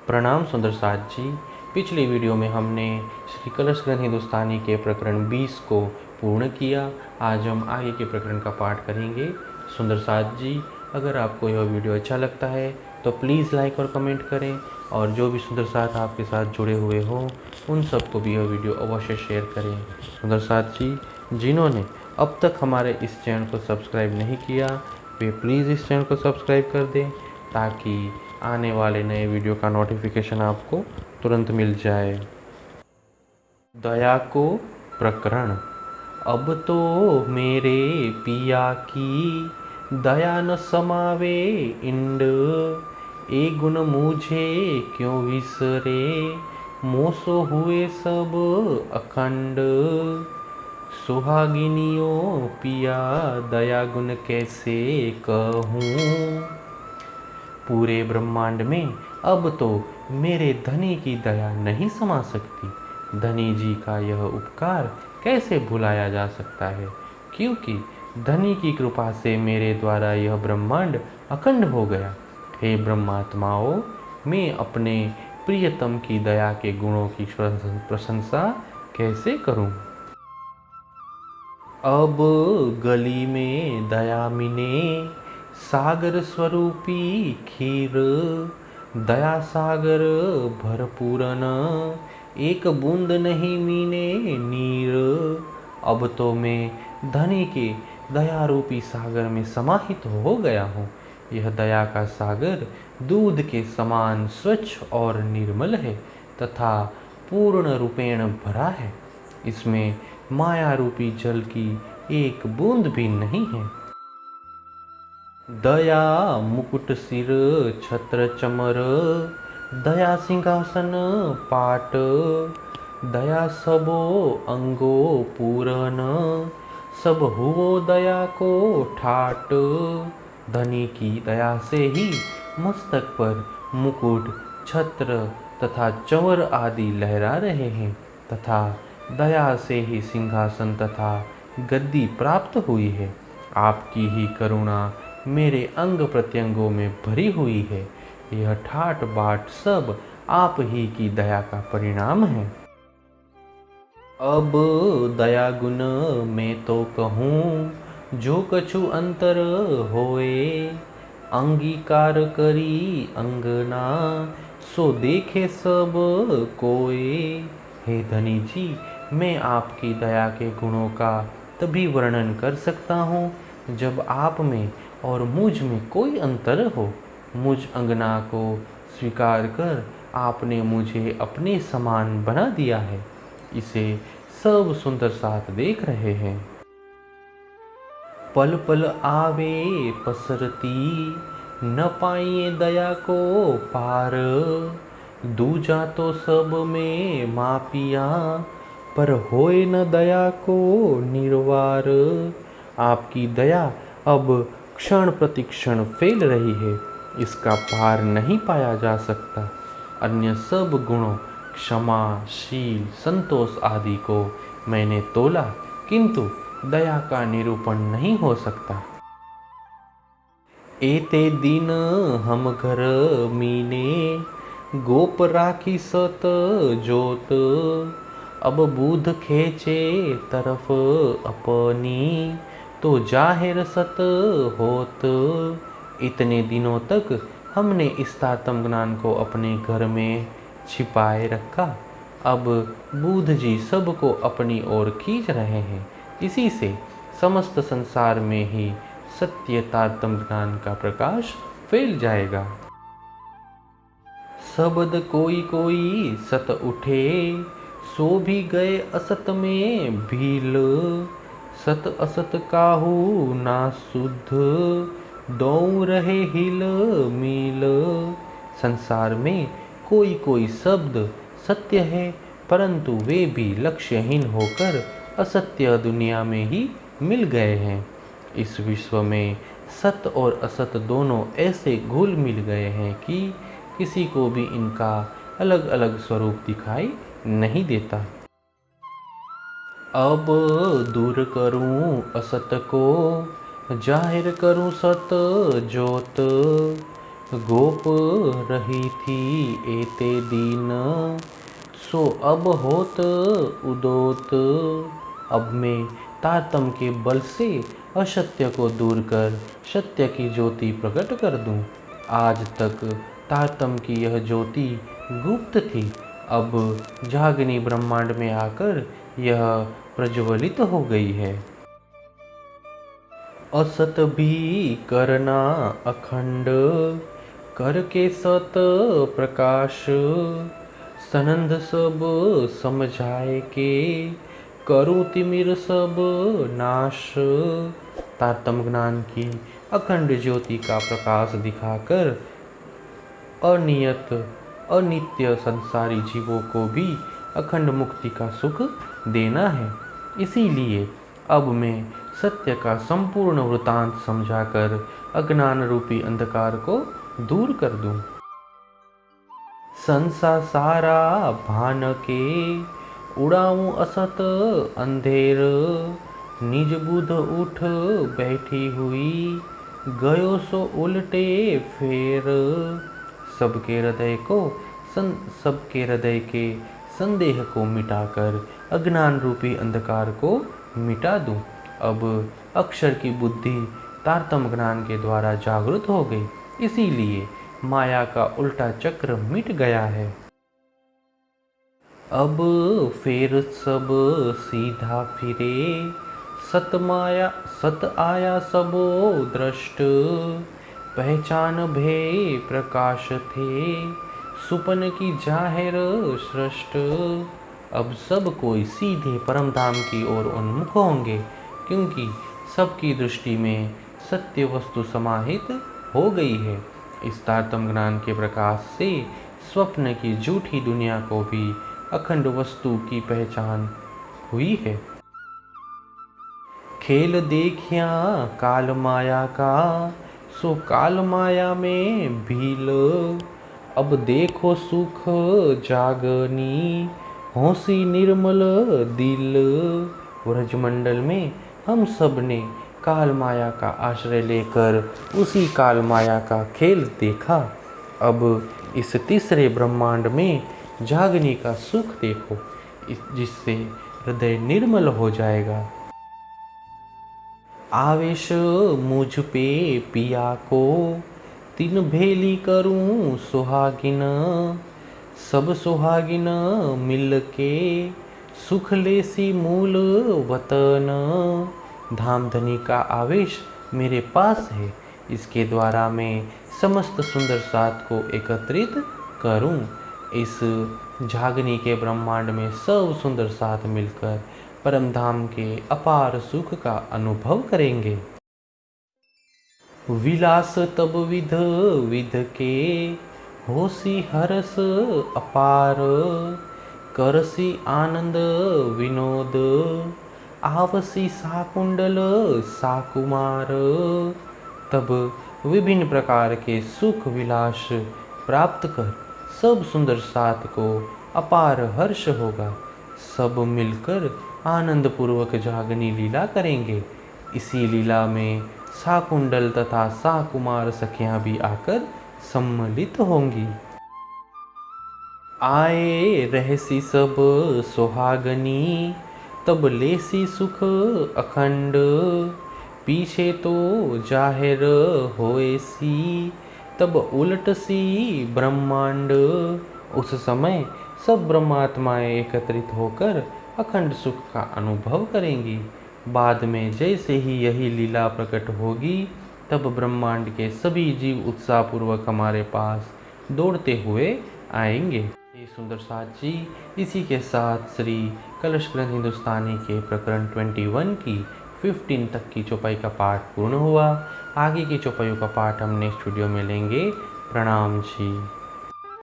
प्रणाम सुंदर साथ जी। पिछली वीडियो में हमने श्री कलश ग्रंथ हिंदुस्तानी के प्रकरण 20 को पूर्ण किया। आज हम आगे के प्रकरण का पाठ करेंगे। सुंदर साथ जी, अगर आपको यह वीडियो अच्छा लगता है तो प्लीज़ लाइक और कमेंट करें, और जो भी सुंदर साथ आपके साथ जुड़े हुए हों उन सबको भी यह वीडियो अवश्य शेयर करें। सुंदर साथ जी, जिन्होंने अब तक हमारे इस चैनल को सब्सक्राइब नहीं किया वे प्लीज़ इस चैनल को सब्सक्राइब कर दें, ताकि आने वाले नए वीडियो का नोटिफिकेशन आपको तुरंत मिल जाए। दया को प्रकरण। अब तो मेरे पिया की दया न समावे इंड, ए गुण मुझे क्यों विसरे, मोसो हुए सब अखंड। सुहागिनियों पिया दया गुण कैसे कहूँ, पूरे ब्रह्मांड में अब तो मेरे धनी की दया नहीं समा सकती। धनी जी का यह उपकार कैसे भुलाया जा सकता है, क्योंकि धनी की कृपा से मेरे द्वारा यह ब्रह्मांड अखंड हो गया। हे ब्रह्मात्माओं, मैं अपने प्रियतम की दया के गुणों की प्रशंसा कैसे करूं? अब गली में दया मिने सागर स्वरूपी खीर, दया सागर भरपूरन एक बूंद नहीं मीने नीर। अब तो मैं धनी के दया रूपी सागर में समाहित हो गया हूँ। यह दया का सागर दूध के समान स्वच्छ और निर्मल है तथा पूर्ण रूपेण भरा है। इसमें माया रूपी जल की एक बूंद भी नहीं है। दया मुकुट सिर छत्र चमर, दया सिंहासन पाट, दया सबो अंगो पूरन, सब हुओ दया को ठाट। धनी की दया से ही मस्तक पर मुकुट, छत्र तथा चंवर आदि लहरा रहे हैं, तथा दया से ही सिंहासन तथा गद्दी प्राप्त हुई है। आपकी ही करुणा मेरे अंग प्रत्यंगों में भरी हुई है। यह ठाट बाट सब आप ही की दया का परिणाम है। अब दया गुण मैं तो कहूँ, जो कछु अंतर होए, अंगीकार करी अंगना, सो देखे सब कोए। हे धनी जी, मैं आपकी दया के गुणों का तभी वर्णन कर सकता हूँ जब आप में और मुझ में कोई अंतर हो। मुझ अंगना को स्वीकार कर आपने मुझे अपने समान बना दिया है। इसे सब सुंदर साथ देख रहे हैं। पल पल आवे पसरती, न पाइए दया को पार, दूजा तो सब में मापिया, पर होए न दया को निर्वार। आपकी दया अब क्षण प्रतिक्षण फैल रही है, इसका पार नहीं पाया जा सकता। अन्य सब गुणों क्षमा, शील, संतोष आदि को मैंने तोला, किंतु दया का निरूपण नहीं हो सकता। एते दिन हम घर मीने, गोप राखी सत जोत, अब बूध खेचे तरफ अपनी, तो जाहिर सत होत। इतने दिनों तक हमने इस तारतम ज्ञान को अपने घर में छिपाए रखा। अब बुध जी सबको अपनी ओर खींच रहे हैं। इसी से समस्त संसार में ही सत्य तारतम ज्ञान का प्रकाश फैल जाएगा। शब्द कोई कोई सत उठे, सो भी गए असत में भील, सत असत काहू ना शुद्ध, दो रहे हिल मिल। संसार में कोई कोई शब्द सत्य है, परंतु वे भी लक्ष्यहीन होकर असत्य दुनिया में ही मिल गए हैं। इस विश्व में सत्य और असत दोनों ऐसे घुल मिल गए हैं कि किसी को भी इनका अलग अलग स्वरूप दिखाई नहीं देता। अब दूर करूं असत को, जाहिर करूं सत जोत, गोप रही थी एते दीन, सो अब होत उदोत। अब मैं तारतम के बल से असत्य को दूर कर सत्य की ज्योति प्रकट कर दूं। आज तक तारतम की यह ज्योति गुप्त थी, अब जागनी ब्रह्मांड में आकर यह प्रज्वलित हो गई है। असत भी करना अखंड, करके सत प्रकाश। सनंद सब समझाए के, करूँ तिमिर सब नाश। तारतम ज्ञान की अखंड ज्योति का प्रकाश दिखाकर अनित्य संसारी जीवों को भी अखंड मुक्ति का सुख देना है। इसीलिए अब मैं सत्य का संपूर्ण वृतांत समझाकर अज्ञान रूपी अंधकार को दूर कर दूं। संसा सारा भान के, उड़ाऊं असत अंधेर। निज बुध उठ बैठी हुई, गयो सो उल्टे फेर। सबके हृदय के संदेह को मिटाकर अज्ञान रूपी अंधकार को मिटा दूं। अब अक्षर की बुद्धि तारतम ज्ञान के द्वारा जागृत हो गई, इसीलिए माया का उल्टा चक्र मिट गया है। अब फिर सब सीधा फिरे, सत आया सबो दृष्ट। पहचान भे प्रकाश थे, सुपन की जाहिर सृष्ट। अब सब कोई सीधे परमधाम की ओर उन्मुख होंगे, क्योंकि सबकी दृष्टि में सत्य वस्तु समाहित हो गई है। इस तारतम ज्ञान के प्रकाश से स्वप्न की झूठी दुनिया को भी अखंड वस्तु की पहचान हुई है। खेल देखिया काल माया का, सो काल माया में भील। अब देखो सुख जागनी, होसी निर्मल दिल। ब्रजमंडल में हम सब ने काल माया का आश्रय लेकर उसी काल माया का खेल देखा। अब इस तीसरे ब्रह्मांड में जागने का सुख देखो, जिससे हृदय निर्मल हो जाएगा। आवेश मुझ पे पिया को, तीन भेली करूं सुहागिन। सब सुहागिन मिल के, सुख लेसी मूल वतन। धाम धनी का आवेश मेरे पास है, इसके द्वारा मैं समस्त सुंदर साथ को एकत्रित करूं। इस जागनी के ब्रह्मांड में सब सुंदर साथ मिलकर परमधाम के अपार सुख का अनुभव करेंगे। विलास तब विध विध के, होसी हरस अपार। करसी आनंद विनोद, आवसी साकुंडल साकुमार। तब विभिन्न प्रकार के सुख विलास प्राप्त कर सब सुंदर साथ को अपार हर्ष होगा। सब मिलकर आनंद पूर्वक जागनी लीला करेंगे। इसी लीला में साकुंडल तथा साकुमार सखियां भी आकर सम्मिलित होंगी। आए रहसी सब सुहागनी, तब लेसी सुख अखंड। पीछे तो जाहिर होएसी, तब उलट सी ब्रह्मांड। उस समय सब ब्रह्मात्माएं एकत्रित होकर अखंड सुख का अनुभव करेंगी। बाद में जैसे ही यही लीला प्रकट होगी, तब ब्रह्मांड के सभी जीव उत्साहपूर्वक हमारे पास दौड़ते हुए आएंगे। ये सुंदर साथ जी, इसी के साथ श्री कलश ग्रंथ हिंदुस्तानी के प्रकरण 21 की 15 तक की चौपाई का पाठ पूर्ण हुआ। आगे की चौपाइयों का पाठ हम नेक्स्ट वीडियो में लेंगे। प्रणाम जी।